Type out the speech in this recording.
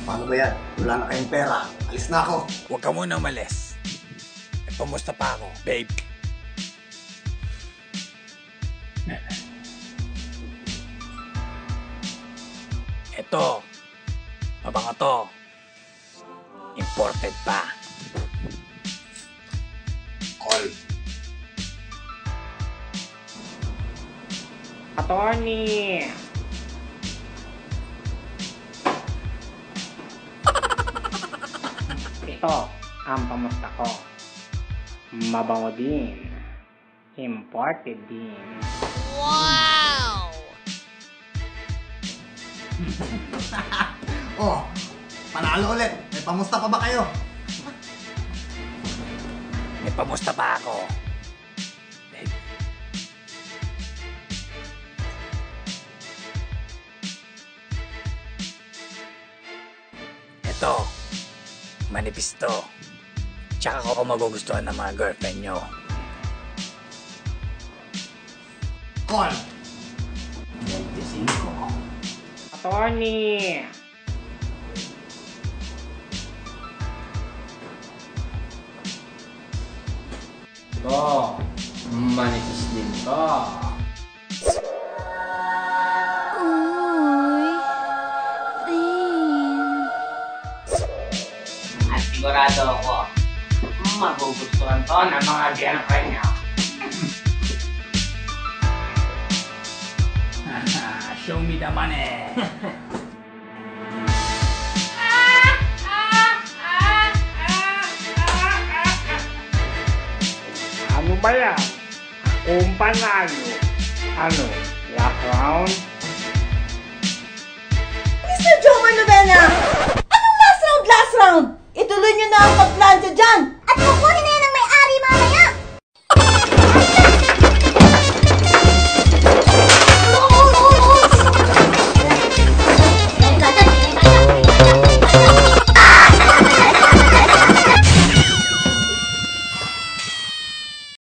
Paano ba yan? Wala na kayong pera. Alis na ako. Huwag ka muna umalis. Pumusta pa ako, babe? Ito. Mabango to. Imported pa. Call. Attorney! Ito ang pamusta ko. Mabango din. Imported din. Wow! Oh, panalo ulit. May pamusta pa ba kayo? May pamusta pa ako. Babe. Ito. Manipis to. Tsaka ko magugustuhan ng mga girlfriend nyo. Call. 25. Attorney! Ito, manipis din to. Uy, Rin. At sigurado ako, magugustuhan to ng mga girlfriend niya. Show me the money. Ano ba yan? Akong panalo. Ano? Last round? Mr. Jomer Novena! Anong last round, last round? Ituloy nyo na ang pagplanta dyan! At ako